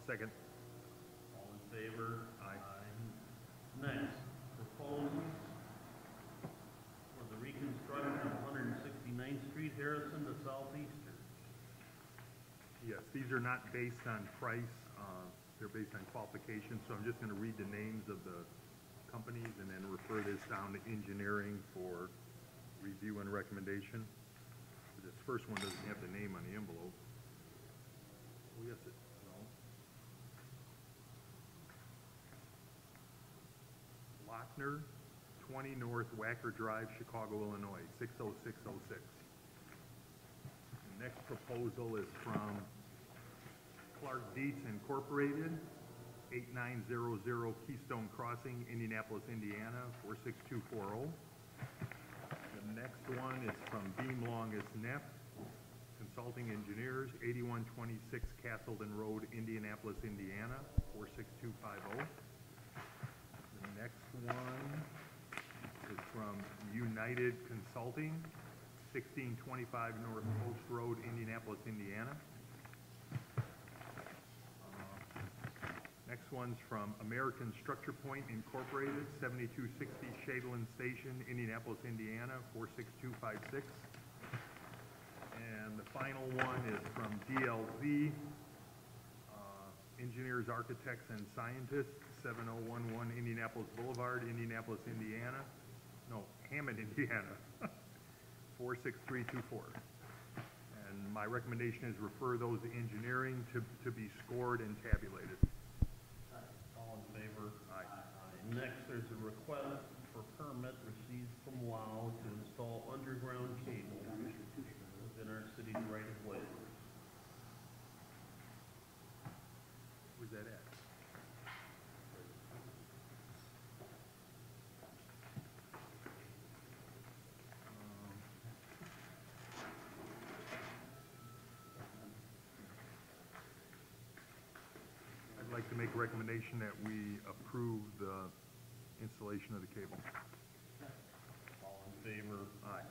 second. All in favor? Aye. Next, proposals for the reconstruction of 169th Street, Harrison to Southeastern. Yes, these are not based on price, they're based on qualifications, so I'm just gonna read the names of the companies and then refer this down to engineering for review and recommendation. This first one doesn't have the name on the envelope. Oh, yes, it, no. Lochner, 20 North Wacker Drive, Chicago, Illinois, 60606. The next proposal is from Clark Dietz Incorporated, 8900 Keystone Crossing, Indianapolis, Indiana, 46240. The next one is from Beam Longus Neff Consulting Engineers, 8126 Castleton Road, Indianapolis, Indiana, 46250. The next one is from United Consulting, 1625 North Post Road, Indianapolis, Indiana. Next one's from American Structure Point Incorporated, 7260 Shadeland Station, Indianapolis, Indiana, 46256. And the final one is from DLZ, Engineers, Architects, and Scientists, 7011 Indianapolis Boulevard, Indianapolis, Indiana. No, Hammond, Indiana, 46324. And my recommendation is refer those to engineering to be scored and tabulated. All in favor? Aye. Next, there's a request for permit received from WOW to install underground cable within our city's right-of-way. Where's that at? I'd like to make a recommendation that we approve the installation of the cable. All in favor? Aye.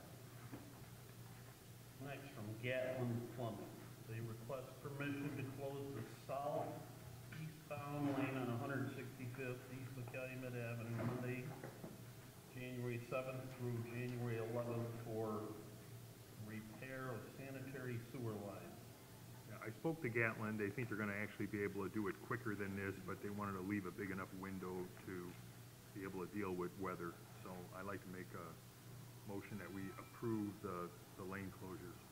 Next, from Gatlin Plumbing. They request permission to close the southeastbound lane on 165th East Calumet Avenue Monday, January 7th through January 11th for repair of sanitary sewer lines. Yeah, I spoke to Gatlin. They think they're going to actually be able to do it quicker than this, but they wanted to leave a big enough window to be able to deal with weather. So I'd like to make a motion that we approve the lane closures.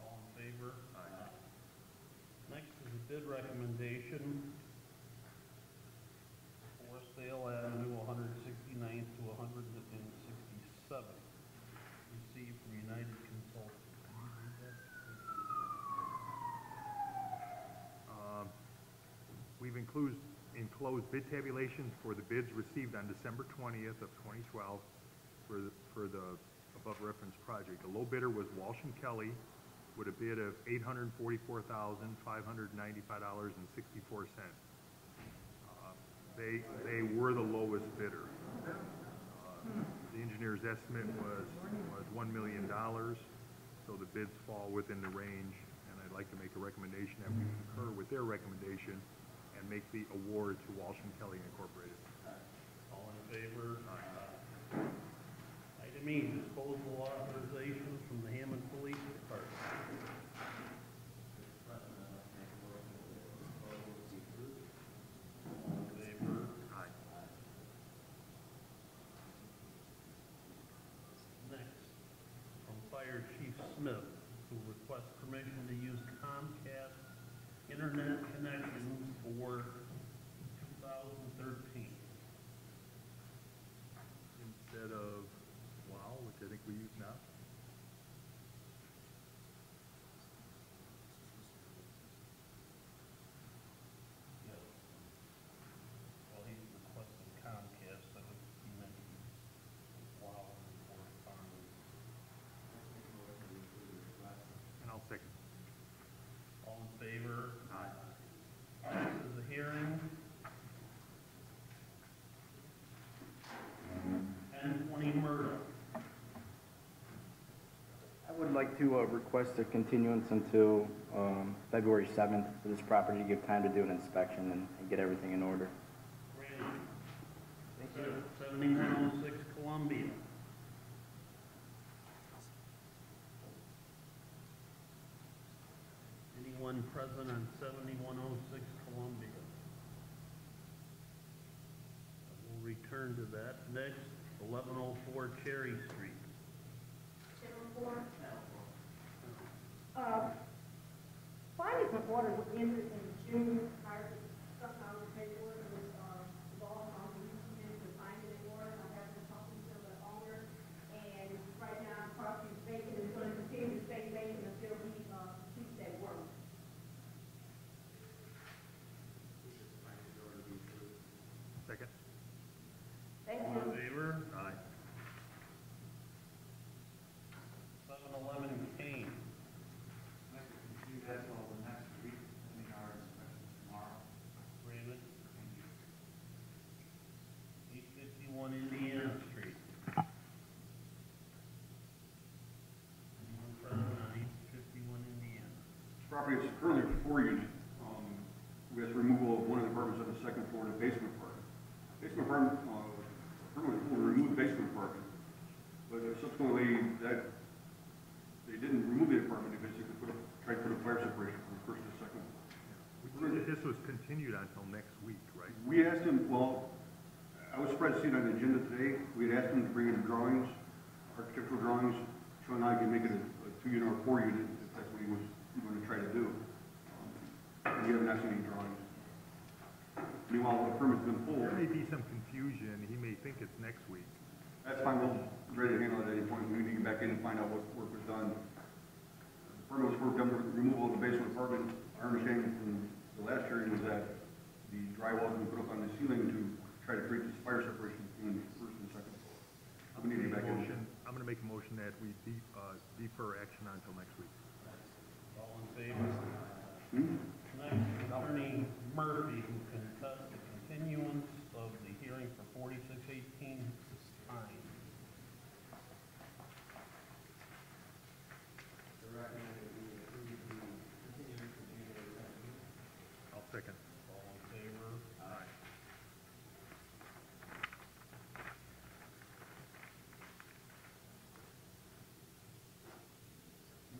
All in favor? Aye. Next is a bid recommendation for Sale Avenue, 169th to 167th, received from United Consultants. Can you read that? We've enclosed bid tabulations for the bids received on December 20th of 2012 for the above referenced project. The low bidder was Walsh & Kelly with a bid of $844,595.64. They were the lowest bidder. The engineer's estimate was $1 million, so the bids fall within the range, and I'd like to make a recommendation that we concur with their recommendation and make the award to Walsh & Kelly Incorporated. All in favor? Item E, disposal authorization from the Hammond Police Department. All in favor? Aye. Next, from Fire Chief Smith, who requests permission to use Comcast internet connections for 2013. Instead of WOW, which I think we use now. Yes. Well, he's requesting Comcast, I think he mentioned WOW in the correspondence. And I'll second. All in favor? Aye. Next is the hearing. 1020 Murdoch. I would like to request a continuance until February 7th for this property to give time to do an inspection and get everything in order. Randy. 7106 Columbia. Anyone present on 7106 Columbia? We'll return to that. Next, 1104 Cherry Street. Findings of order was entered in June prior to somehow the paperwork was involved on the committee to find it in order. I have been talking to the owner, and right now the property is vacant and it's going to continue to stay vacant until he completes that work. Second? Thank All in you. favor? Aye. 711 Kane. That's all the next week, pending our inspection tomorrow. Raymond. 851 Indiana Street. Anyone present on 851 Indiana? This property is currently a 4-unit, with removal of one of the apartments on the second floor in the basement apartment. Basement apartment, permanently will remove the basement apartment, but subsequently that, they didn't remove the apartment, they basically tried to put a fire separation from the first to the second floor. This was continued until next week, right? We asked them, well, I was surprised to see it on the agenda today, we had asked them to bring in drawings, architectural drawings, showing how you can make it a 2-unit or 4-unit, if that's what he was going to try to do. We haven't asked any drawings. Meanwhile, the permit's been pulled. There may be some confusion, he may think it's next week. That's fine, we'll be ready to handle it at any point. We need to get back in and find out what work was done. The permit was for removal of the basement apartment. Our understanding from the last hearing was that the drywall was put up on the ceiling to try to create this fire separation between the first and second floor. We need to get back in. I'm gonna make a motion that we defer action until next week. All in favor? Next, Attorney Murphy, who contests the continuance of the hearing for 4618 Pine. I'll second. All in favor? Aye.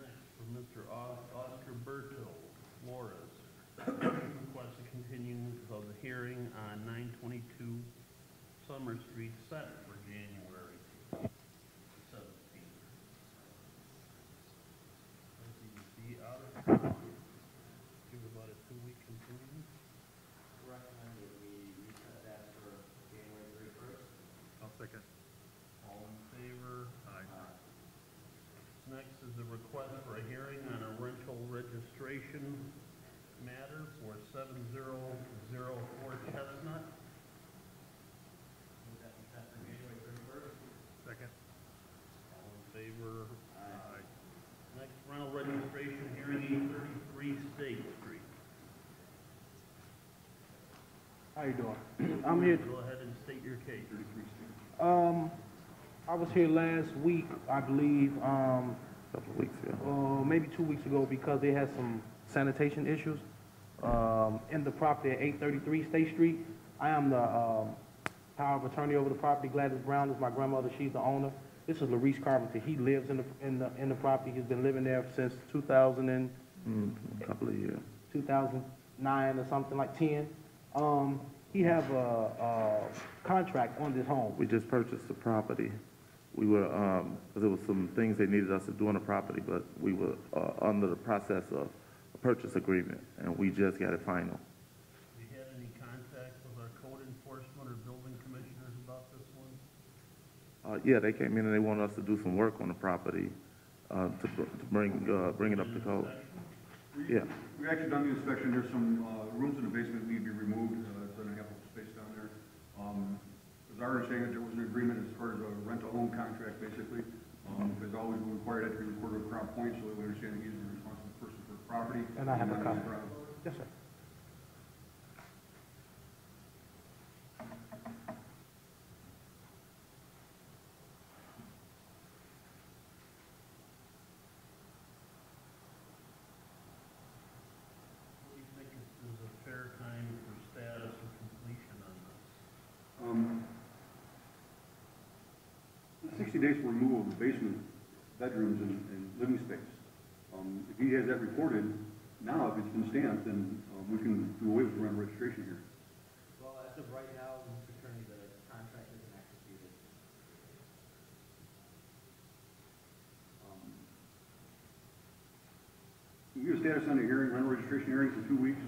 Next, from Mr. Oscar Berto Flores. Request a continuance of the hearing on 922 Summer Street set for January 17th. As you can see, out of town, give about a 2-week continuance. Recommend that we reset that for January 31st. I'll second. All in favor? Aye. Next is a request for a hearing on a rental registration matter for 7004 Chestnut. Move that we set for January 31st. Second. All in favor? Aye. Next, rental registration hearing 833 State Street. How you doing? I'm here. Go ahead and state your case. I was here last week, I believe, Couple of weeks ago. maybe 2 weeks ago, because they had some sanitation issues in the property at 833 State Street. I am the power of attorney over the property. Gladys Brown is my grandmother. She's the owner. This is Larice Carpenter. He lives in the property. He's been living there since 2000 A couple of years. 2009 or something like 10. He have a contract on this home. We just purchased the property. We were, because there was some things they needed us to do on the property, but we were under the process of a purchase agreement, and we just got it final. Have you had any contact with our code enforcement or building commissioners about this one? Yeah, they came in and they wanted us to do some work on the property to bring it up to code. Yeah. We actually done the inspection. There's some rooms in the basement that need to be removed. It's an ample space down there. As our understanding, there was an agreement as far as a rent-to-own contract, basically. Because always we require that to be recorded with Crown Point, so that we understand that he's the responsible person for the property. And I have a not copy. his problem. Yes, sir. 60 days for removal of the basement, bedrooms, and living space. If he has that recorded, now, if it's been stamped, then we can do away with the rental registration here. Well, as of right now, Mr. Attorney, the contract isn't executed. Can we get a status on the hearing, rental registration hearing for 2 weeks?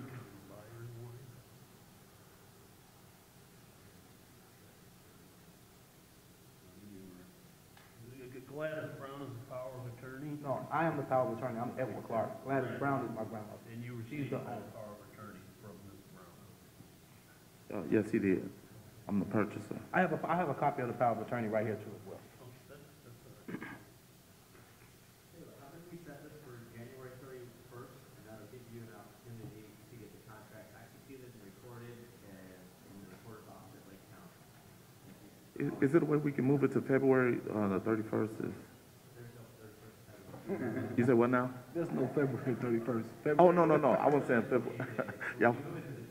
Gladys Brown is the power of attorney, No, I am the power of attorney. I'm Edward Clark. Gladys Brown is my grandmother. and you She's received the the owner. power of attorney from Ms. Brown. Yes, he did. I'm the purchaser. I have a copy of the power of attorney right here too as well. Oh, that's all right. Taylor, how about we set this for January 31st, and that'll give you an opportunity to get the contract executed and recorded in the recorder's office at Lake County. Is it a way we can move it to February, the 31st? There's no 31st. You said what now? There's no February 31st. Oh, no, I wasn't saying February. Yeah,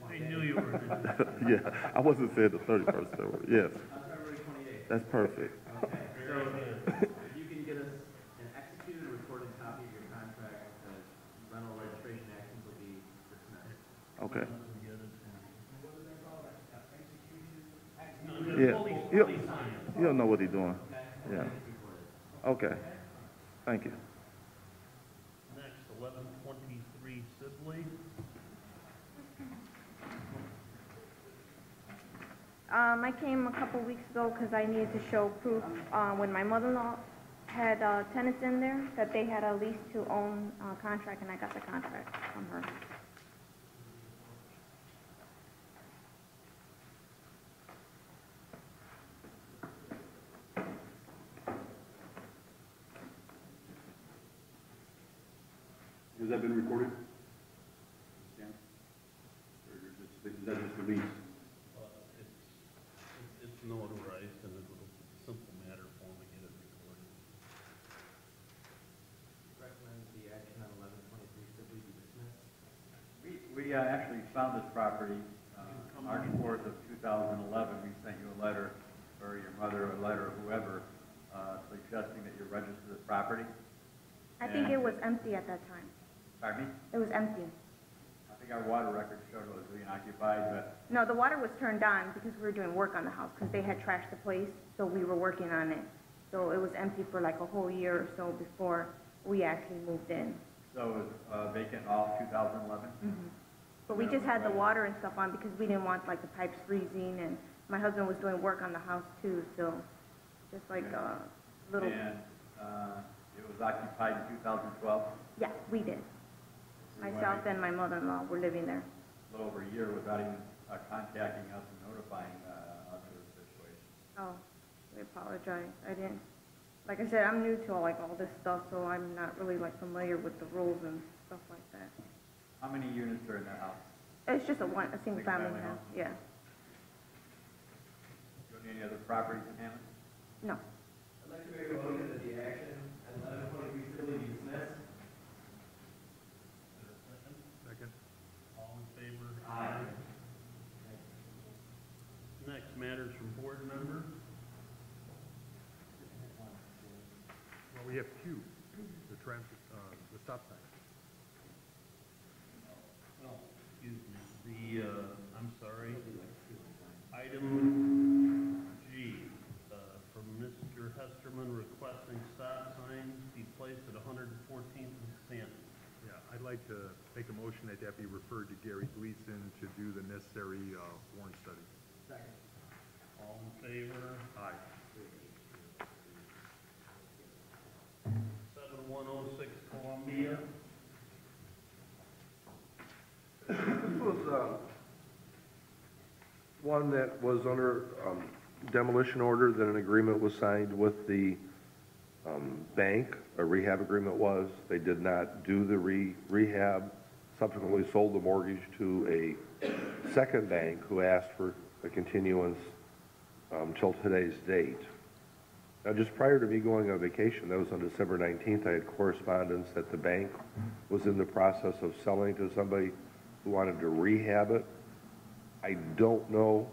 I knew you were gonna. yeah, I wasn't saying the 31st February. Yes, February 28th. that's perfect. Okay, so if you can get us an executed, recorded copy of your contract, the rental registration actions will be dismissed. Okay. No, Yeah. fully signed. He'll know what he's doing. Yeah. Recorded. Okay. Thank you. Next, 1123 Sibley. I came a couple weeks ago because I needed to show proof when my mother-in-law had tenants in there that they had a lease to own contract, and I got the contract from her. Has that been recorded? Yeah. Or is that just a lease? It's notarized, and it's a simple matter for him to get it recorded. Recommend the action on 1123 Sibley be dismissed. We actually found this property March 4th of 2011. We sent you a letter, or your mother a letter, whoever, suggesting that you register the property. I think it was empty at that time. Pardon me? It was empty. I think our water records showed it was being occupied, but No, the water was turned on because we were doing work on the house because they had trashed the place, so we were working on it. So it was empty for like a whole year or so before we actually moved in. so it was vacant all of 2011. But we just had the water and stuff on because we didn't want like the pipes freezing, and my husband was doing work on the house too, so just like a little, And it was occupied in 2012, yeah, we did. We went Myself and my mother-in-law were living there. a little over a year without even contacting us and notifying us of the situation. Oh, I apologize. I didn't, like I said, I'm new to all this stuff, so I'm not really like familiar with the rules and stuff like that. How many units are in that house? It's just a single family Single-family house, house? yeah. Do you own any other properties in Hammond? No. I'd like to make a motion that the action on 1123 Sibley be dismissed. Is there a second? Second? All in favor? Aye. Next, matters from board members. Well, we have Q, the transit, the stop sign. No, excuse me, I'm sorry. Item G, from Mr. Hesterman requesting stop signs be placed at 114th and Stanton. Yeah, I'd like to make a motion that that be referred to Gary Gleason to do the necessary warrant study. Second. All in favor? Aye. 7106 Columbia. This was one that was under demolition order, then an agreement was signed with the bank, a rehab agreement was. They did not do the rehab, subsequently sold the mortgage to a second bank who asked for a continuance till today's date. Now, just prior to me going on vacation, that was on December 19th, I had correspondence that the bank was in the process of selling to somebody who wanted to rehab it. I don't know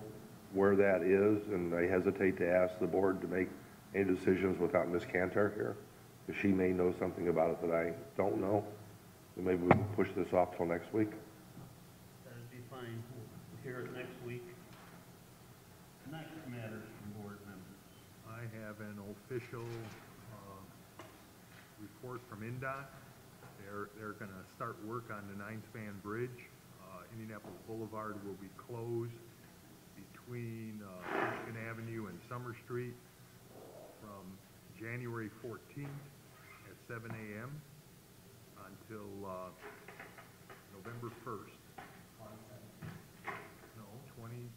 where that is, and I hesitate to ask the board to make any decisions without Ms. Cantor here, because she may know something about it that I don't know. So maybe we can push this off till next week. That'd be fine. We'll hear it next week. Next matters from board members. I have an official report from INDOT. They're going to start work on the 9-span bridge. Indianapolis Boulevard will be closed between Michigan Avenue and Summer Street from January 14th at 7 a.m. until November 1st. No, 20,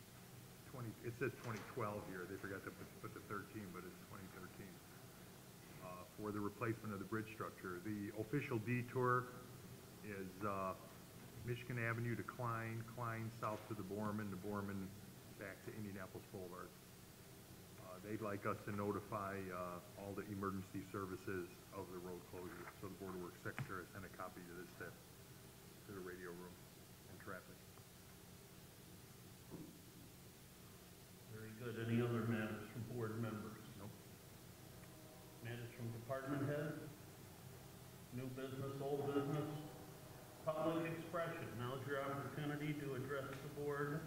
it says 2012 here. They forgot to put the 13, but it's 2013. For the replacement of the bridge structure. The official detour is Michigan Avenue to Klein, Klein south to the Borman back to Indianapolis Boulevard. They'd like us to notify all the emergency services of the road closure. So the Board of Works Secretary sent a copy to this to the radio room and traffic. Very good. Any other matters from board members? Nope. Matters from department heads? New business, old business? Public expression. Now's your opportunity to address the board